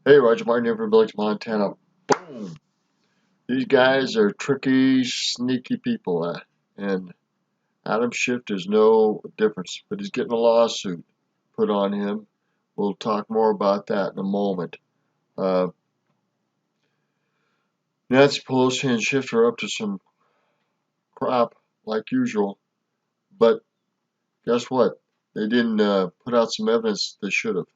Hey, Roger Martin here from Village, Montana. Boom! These guys are tricky, sneaky people, and Adam Schiff is no difference, but he's getting a lawsuit put on him. We'll talk more about that in a moment. Uh, Nancy Pelosi and Schiff are up to some crap, like usual, but guess what? They didn't put out some evidence they should have,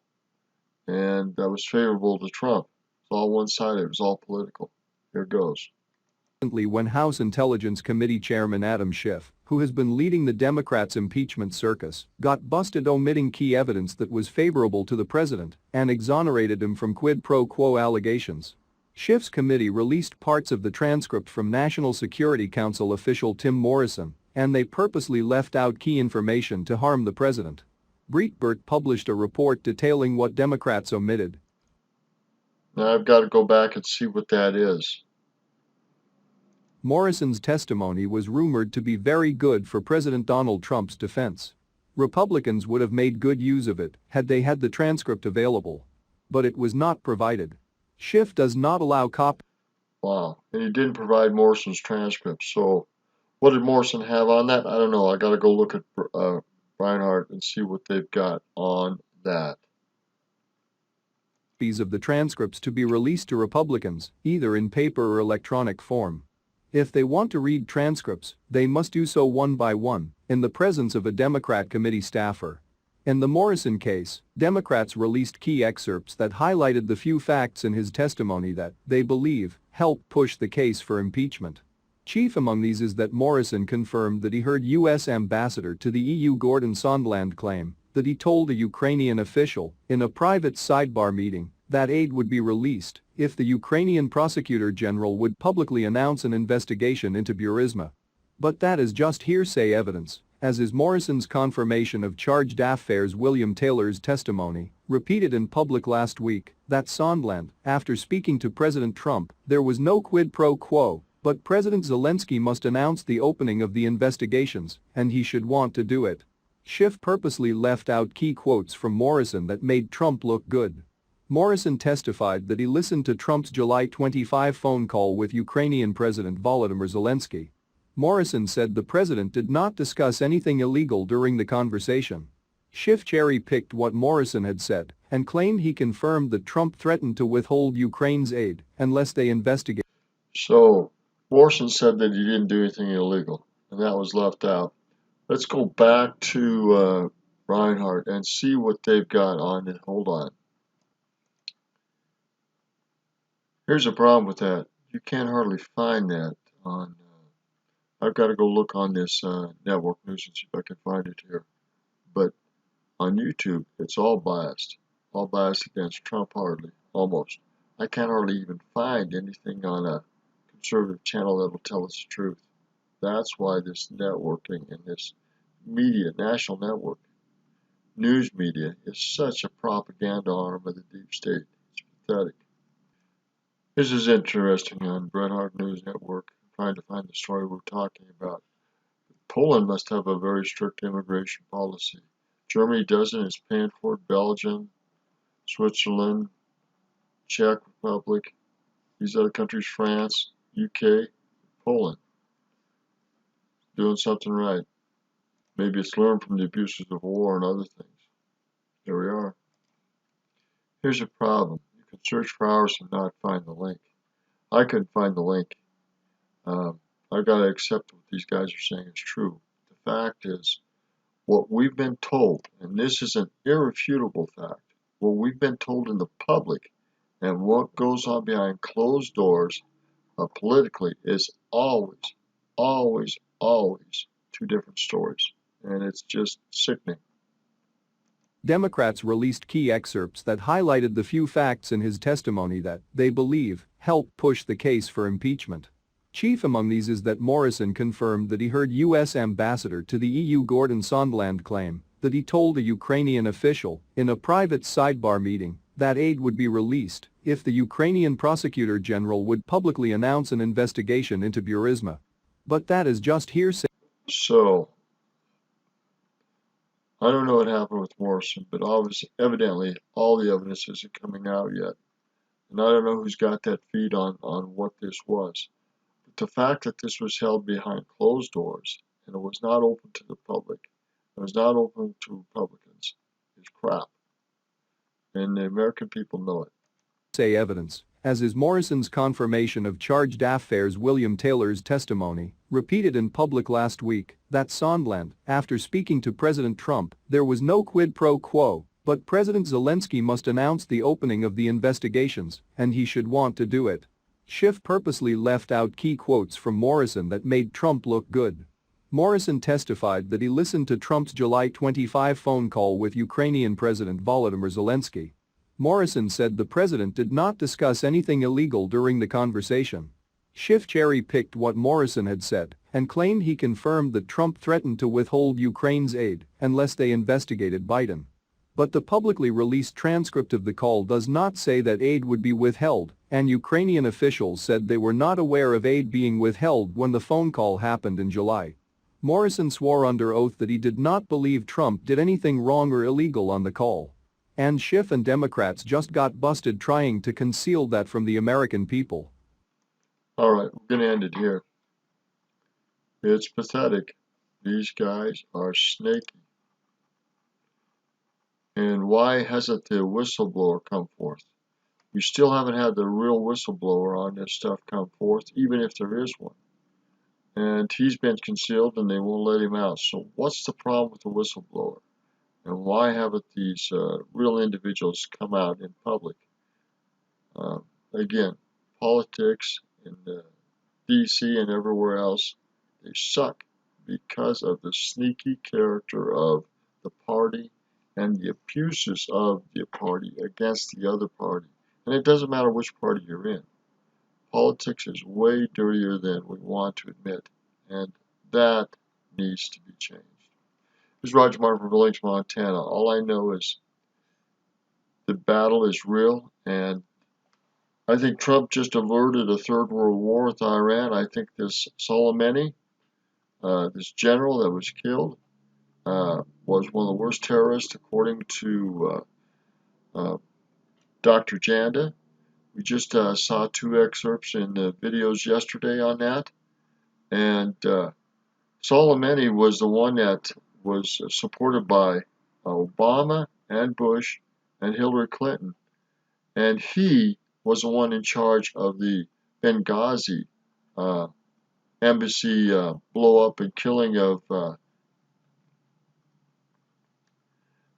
and that was favorable to Trump. It's all one-sided. It was all political. Here goes. When House Intelligence Committee Chairman Adam Schiff, who has been leading the Democrats' impeachment circus, got busted omitting key evidence that was favorable to the president and exonerated him from quid pro quo allegations. Schiff's committee released parts of the transcript from National Security Council official Tim Morrison, and they purposely left out key information to harm the president. Breitbart published a report detailing what Democrats omitted. Now I've got to go back and see what that is. Morrison's testimony was rumored to be very good for President Donald Trump's defense. Republicans would have made good use of it had they had the transcript available. But it was not provided. Schiff does not allow copies. Wow. And he didn't provide Morrison's transcript. So what did Morrison have on that? I don't know. I got to go look at Reinhardt and see what they've got on that. Of the transcripts to be released to Republicans, either in paper or electronic form. If they want to read transcripts, they must do so one by one, in the presence of a Democrat committee staffer. In the Morrison case, Democrats released key excerpts that highlighted the few facts in his testimony that, they believe, helped push the case for impeachment. Chief among these is that Morrison confirmed that he heard U.S. Ambassador to the EU Gordon Sondland claim that he told a Ukrainian official, in a private sidebar meeting, that aid would be released if the Ukrainian prosecutor general would publicly announce an investigation into Burisma. But that is just hearsay evidence, as is Morrison's confirmation of charged affairs William Taylor's testimony, repeated in public last week, that Sondland, after speaking to President Trump, there was no quid pro quo, but President Zelensky must announce the opening of the investigations, and he should want to do it. Schiff purposely left out key quotes from Morrison that made Trump look good. Morrison testified that he listened to Trump's July 25 phone call with Ukrainian President Volodymyr Zelensky. Morrison said the president did not discuss anything illegal during the conversation. Schiff cherry-picked what Morrison had said and claimed he confirmed that Trump threatened to withhold Ukraine's aid unless they investigate. So Morrison said that he didn't do anything illegal, and that was left out. Let's go back to Reinhardt and see what they've got on it. Hold on. Here's a problem with that. You can't hardly find that on. I've got to go look on this network news and see if I can find it here. But on YouTube, it's all biased against Trump, hardly, almost. I can't hardly even find anything on a conservative channel that'll tell us the truth. That's why this networking and this media, national network, news media, is such a propaganda arm of the deep state. It's pathetic. This is interesting on Bret Hart News Network. I'm trying to find the story we're talking about. Poland must have a very strict immigration policy. Germany doesn't. It's paying for it. Belgium, Switzerland, Czech Republic, these other countries, France, UK, Poland. Doing something right. Maybe it's learned from the abuses of war and other things. Here we are. Here's a problem. You can search for hours and not find the link. I couldn't find the link. I've got to accept what these guys are saying is true. The fact is, what we've been told, and this is an irrefutable fact, what we've been told in the public and what goes on behind closed doors politically is always two different stories. And it's just sickening. Democrats released key excerpts that highlighted the few facts in his testimony that, they believe, helped push the case for impeachment. Chief among these is that Morrison confirmed that he heard U.S. Ambassador to the EU Gordon Sondland claim that he told a Ukrainian official, in a private sidebar meeting, that aid would be released if the Ukrainian prosecutor general would publicly announce an investigation into Burisma. But that is just hearsay. So, I don't know what happened with Morrison, but evidently all the evidence isn't coming out yet. And I don't know who's got that feed on what this was. But the fact that this was held behind closed doors and it was not open to the public, it was not open to Republicans, is crap. And the American people know it. Say evidence, as is Morrison's confirmation of charged affairs. William Taylor's testimony, repeated in public last week, that Sondland, after speaking to President Trump, there was no quid pro quo, but President Zelensky must announce the opening of the investigations, and he should want to do it. Schiff purposely left out key quotes from Morrison that made Trump look good. Morrison testified that he listened to Trump's July 25 phone call with Ukrainian President Volodymyr Zelensky. Morrison said the president did not discuss anything illegal during the conversation. Schiff cherry-picked what Morrison had said and claimed he confirmed that Trump threatened to withhold Ukraine's aid unless they investigated Biden. But the publicly released transcript of the call does not say that aid would be withheld, and Ukrainian officials said they were not aware of aid being withheld when the phone call happened in July. Morrison swore under oath that he did not believe Trump did anything wrong or illegal on the call. And Schiff and Democrats just got busted trying to conceal that from the American people. All right, we're going to end it here. It's pathetic. These guys are snaky. And why hasn't the whistleblower come forth? We still haven't had the real whistleblower on this stuff come forth, even if there is one. And he's been concealed and they won't let him out. So what's the problem with the whistleblower? And why haven't these real individuals come out in public? Again, politics in D.C. and everywhere else, they suck because of the sneaky character of the party and the abuses of the party against the other party. And it doesn't matter which party you're in. Politics is way dirtier than we want to admit, and that needs to be changed. This is Roger Martin from Billings, Montana. All I know is the battle is real, and I think Trump just averted a third world war with Iran. I think this Soleimani, this general that was killed, was one of the worst terrorists according to Dr. Janda. We just saw 2 excerpts in the videos yesterday on that. And Soleimani was the one that was supported by Obama and Bush and Hillary Clinton. And he was the one in charge of the Benghazi embassy blow up and killing of the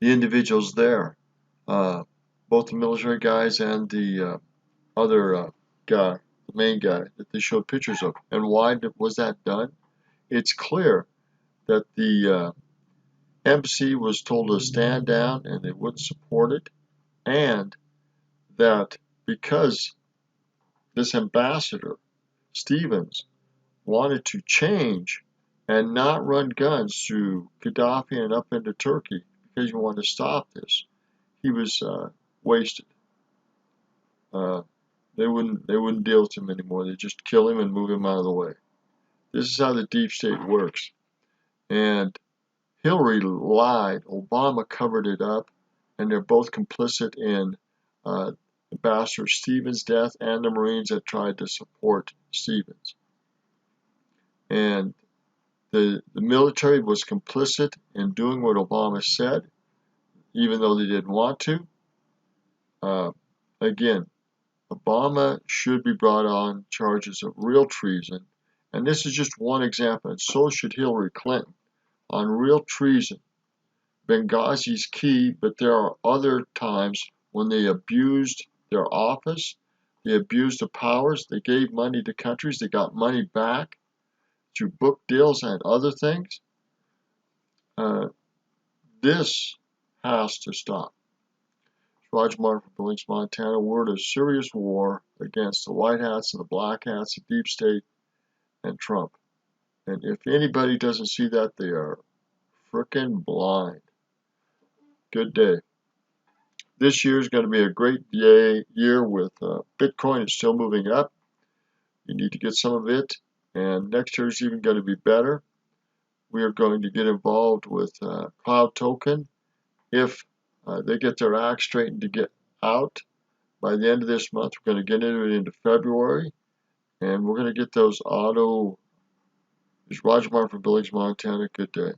individuals there, both the military guys and the other guy, the main guy that they showed pictures of. And why was that done? It's clear that the embassy was told to stand down and they wouldn't support it, and that because this ambassador, Stevens, wanted to change and not run guns through Gaddafi and up into Turkey because he wanted to stop this, he was wasted. They wouldn't deal with him anymore. They just kill him and move him out of the way. This is how the deep state works. And Hillary lied. Obama covered it up, and they're both complicit in Ambassador Stevens' death and the Marines that tried to support Stevens. And the military was complicit in doing what Obama said, even though they didn't want to. Again, Obama should be brought on charges of real treason, and this is just one example, and so should Hillary Clinton, on real treason. Benghazi's key, but there are other times when they abused their office, they abused the powers, they gave money to countries, they got money back through book deals and other things. This has to stop. Roger Martin from Billings, Montana. We're in a serious war against the white hats and the black hats, the deep state, and Trump. And if anybody doesn't see that, they are frickin' blind. Good day. This year is going to be a great year with Bitcoin. It's still moving up. You need to get some of it. And next year is even going to be better. We are going to get involved with Cloud Token if they get their act straightened to get out by the end of this month, we're going to get into February, and we're going to get those auto. This is Roger Martin from Billings, Montana. Good day.